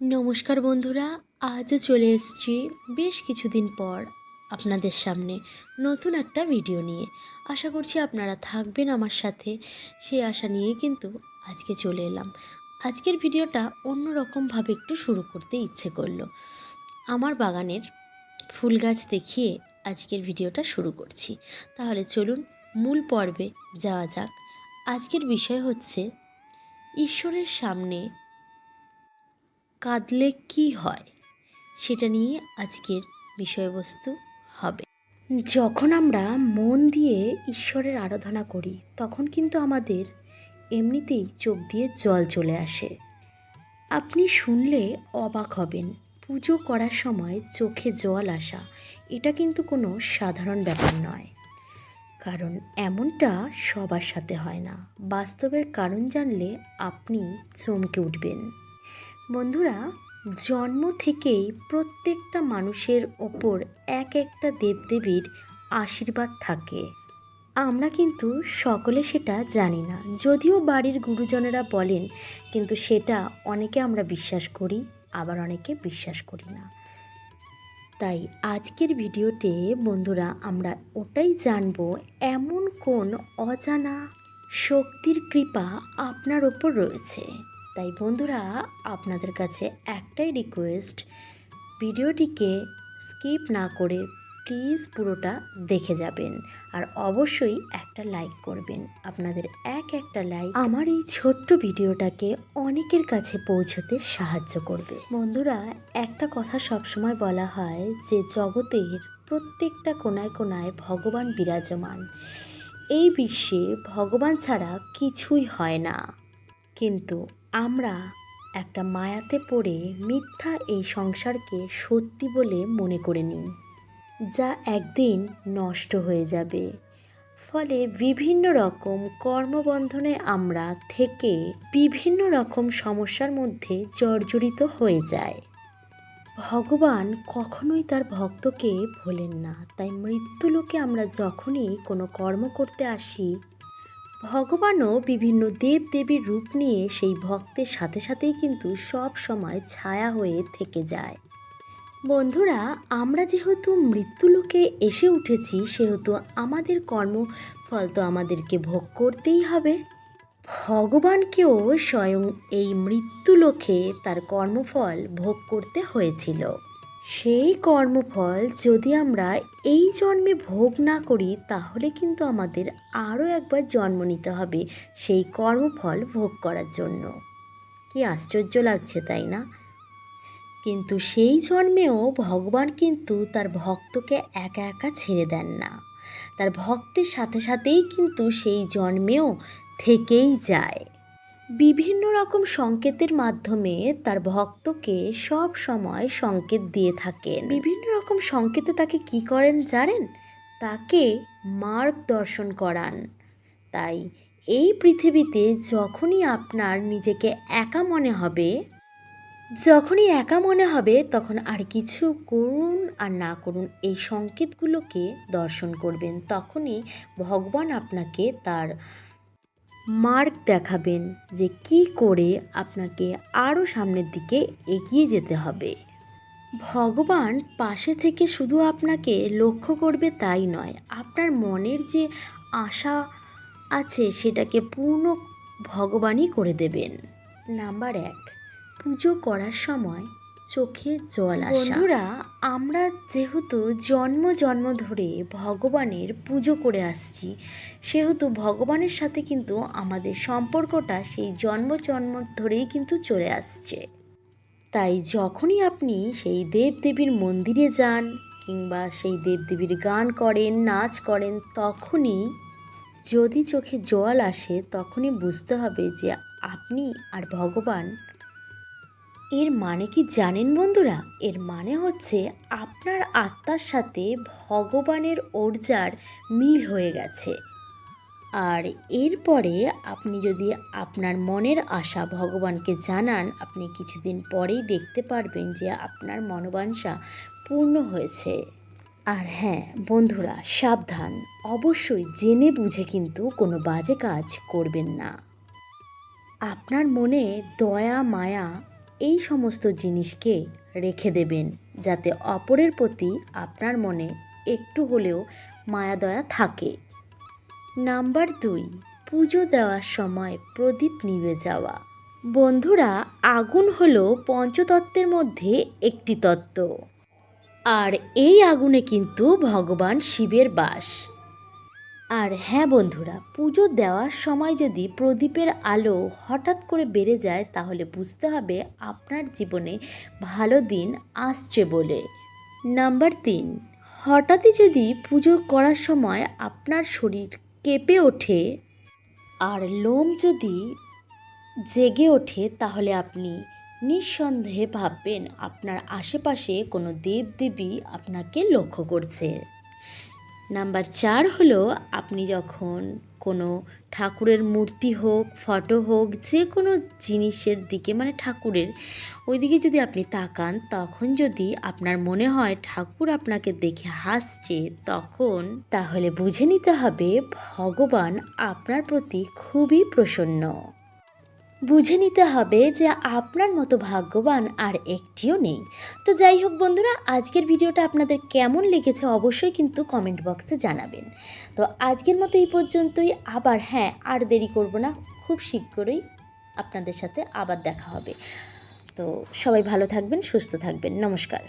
নমস্কার বন্ধুরা, আজও চলে এসেছি বেশ কিছুদিন পর আপনাদের সামনে নতুন একটা ভিডিও নিয়ে। আশা করছি আপনারা থাকবেন আমার সাথে, সেই আশা নিয়েই কিন্তু আজকে চলে এলাম। আজকের ভিডিওটা অন্যরকমভাবে একটু শুরু করতে ইচ্ছে করলো। আমার বাগানের ফুল গাছ দেখিয়ে আজকের ভিডিওটা শুরু করছি। তাহলে চলুন মূল পর্বে যাওয়া যাক। আজকের বিষয় হচ্ছে ঈশ্বরের সামনে কাঁদলে কি হয়, সেটা নিয়ে আজকের বিষয়বস্তু হবে। যখন আমরা মন দিয়ে ঈশ্বরের আরাধনা করি তখন কিন্তু আমাদের এমনিতেই চোখ দিয়ে জল চলে আসে। আপনি শুনলে অবাক হবেন, পুজো করার সময় চোখে জল আসা এটা কিন্তু কোনো সাধারণ ব্যাপার নয়। কারণ এমনটা সবার সাথে হয় না। বাস্তবের কারণ জানলে আপনি চমকে উঠবেন। বন্ধুরা, জন্ম থেকেই প্রত্যেকটা মানুষের ওপর এক একটা দেবদেবীর আশীর্বাদ থাকে। আমরা কিন্তু সকলে সেটা জানি না, যদিও বাড়ির গুরুজনেরা বলেন, কিন্তু সেটা অনেকে আমরা বিশ্বাস করি, আবার অনেকে বিশ্বাস করি না। তাই আজকের ভিডিওতে বন্ধুরা আমরা ওটাই জানবো, এমন কোন অজানা শক্তির কৃপা আপনার ওপর রয়েছে। তাই বন্ধুরা, আপনাদের কাছে একটাই রিকোয়েস্ট, ভিডিওটিকে স্কিপ না করে প্লিজ পুরোটা দেখে যাবেন। আর অবশ্যই একটা লাইক করবেন। আপনাদের একটা লাইক আমার এই ছোট্ট ভিডিওটাকে অনেকের কাছে পৌঁছতে সাহায্য করবে। বন্ধুরা, একটা কথা সবসময় বলা হয় যে জগতের প্রত্যেকটা কোনায় কোনায় ভগবান বিরাজমান। এই বিশ্বে ভগবান ছাড়া কিছুই হয় না, কিন্তু আমরা একটা মায়াতে পড়ে মিথ্যা এই সংসারকে সত্যি বলে মনে করে নিই, যা একদিন নষ্ট হয়ে যাবে। ফলে বিভিন্ন রকম কর্মবন্ধনে আমরা থেকে বিভিন্ন রকম সমস্যার মধ্যে জর্জরিত হয়ে যায়। ভগবান কখনোই তার ভক্তকে ভোলেন না। তাই মৃত্যুলোকে আমরা যখনই কোনো কর্ম করতে আসি, ভগবানও বিভিন্ন দেবদেবীর রূপ নিয়ে সেই ভক্তের সাথে সাথেই কিন্তু সব সময় ছায়া হয়ে থেকে যায়। বন্ধুরা, আমরা যেহেতু মৃত্যুলোকে এসে উঠেছি, সেহেতু আমাদের কর্মফল তো আমাদেরকে ভোগ করতেই হবে। ভগবানকেও স্বয়ং এই মৃত্যুলোকে তার কর্মফল ভোগ করতে হয়েছিল। সেই কর্মফল যদি আমরা এই জন্মে ভোগ না করি, তাহলে কিন্তু আমাদের আরও একবার জন্ম নিতে হবে সেই কর্মফল ভোগ করার জন্য। কি আশ্চর্য লাগছে, তাই না? কিন্তু সেই জন্মেও ভগবান কিন্তু তার ভক্তকে একা একা ছেড়ে দেন না। তার ভক্তের সাথে সাথেই কিন্তু সেই জন্মেও থেকেই যায়। বিভিন্ন রকম সংকেতের মাধ্যমে তার ভক্তকে সব সময় সংকেত দিয়ে থাকেন। বিভিন্ন রকম সংকেতে তাকে কি করেন জানেন? তাকে মার্গদর্শন করান। তাই এই পৃথিবীতে যখনই আপনার নিজেকে একা মনে হবে, তখন আর কিছু করুন আর না করুন, এই সংকেতগুলোকে দর্শন করবেন। তখনই ভগবান আপনাকে তার মার্গ দেখাবেন যে কি করে আপনাকে আরও সামনের দিকে এগিয়ে যেতে হবে। ভগবান পাশে থেকে শুধু আপনাকে লক্ষ্য করবে তাই নয়, আপনার মনের যে আশা আছে সেটাকে পূর্ণ ভগবানই করে দেবেন। নাম্বার 1, পুজো করার সময় চোখে জল আসা। বন্ধুরা, আমরা যেহেতু জন্ম জন্ম ধরে ভগবানের পুজো করে আসছি, সেহেতু ভগবানের সাথে কিন্তু আমাদের সম্পর্কটা সেই জন্ম জন্ম ধরেই কিন্তু চলে আসছে। তাই যখনই আপনি সেই দেবদেবীর মন্দিরে যান কিংবা সেই দেবদেবীর গান করেন, নাচ করেন, তখনই যদি চোখে জল আসে, তখনই বুঝতে হবে যে আপনি আর ভগবান। এর মানে কি জানেন বন্ধুরা? এর মানে হচ্ছে আপনার আত্মার সাথে ভগবানের ওর্জার মিল হয়ে গেছে। আর এরপরে আপনি যদি আপনার মনের আশা ভগবানকে জানান, আপনি কিছুদিন পরেই দেখতে পারবেন যে আপনার মনোবাঞ্ছা পূর্ণ হয়েছে। আর হ্যাঁ বন্ধুরা, সাবধান, অবশ্যই জেনে বুঝে কিন্তু কোনো বাজে কাজ করবেন না। আপনার মনে দয়া মায়া এই সমস্ত জিনিসকে রেখে দেবেন, যাতে অপরের প্রতি আপনার মনে একটু হলেও মায়া দয়া থাকে। নাম্বার 2, পুজো দেওয়ার সময় প্রদীপ নিভে যাওয়া। বন্ধুরা, আগুন হলো পঞ্চতত্ত্বের মধ্যে একটি তত্ত্ব, আর এই আগুনে কিন্তু ভগবান শিবের বাস। আর হ্যাঁ বন্ধুরা, পুজো দেওয়ার সময় যদি প্রদীপের আলো হঠাৎ করে বেড়ে যায়, তাহলে বুঝতে হবে আপনার জীবনে ভালো দিন আসছে বলে। নাম্বার 3, হঠাৎই যদি পুজো করার সময় আপনার শরীর কেঁপে ওঠে আর লোম যদি জেগে ওঠে, তাহলে আপনি নিঃসন্দেহে ভাববেন আপনার আশেপাশে কোনো দেবদেবী আপনাকে লক্ষ্য করছে। নাম্বার 4 হলো, আপনি যখন কোনো ঠাকুরের মূর্তি হোক, ফটো হোক, যে কোনো জিনিসের দিকে, মানে ঠাকুরের ওই দিকে যদি আপনি তাকান, তখন যদি আপনার মনে হয় ঠাকুর আপনাকে দেখে হাসছে, তখন তাহলে বুঝে নিতে হবে ভগবান আপনার প্রতি খুবই প্রসন্ন। বুঝে নিতে হবে যে আপনার মতো ভাগ্যবান আর একটিও নেই। তো যাই হোক বন্ধুরা, আজকের ভিডিওটা আপনাদের কেমন লেগেছে অবশ্যই কিন্তু কমেন্ট বক্সে জানাবেন। তো আজকের মতো এই পর্যন্তই। আবার হ্যাঁ, আর দেরি করব না, খুব শীঘ্রই আপনাদের সাথে আবার দেখা হবে। তো সবাই ভালো থাকবেন, সুস্থ থাকবেন। নমস্কার।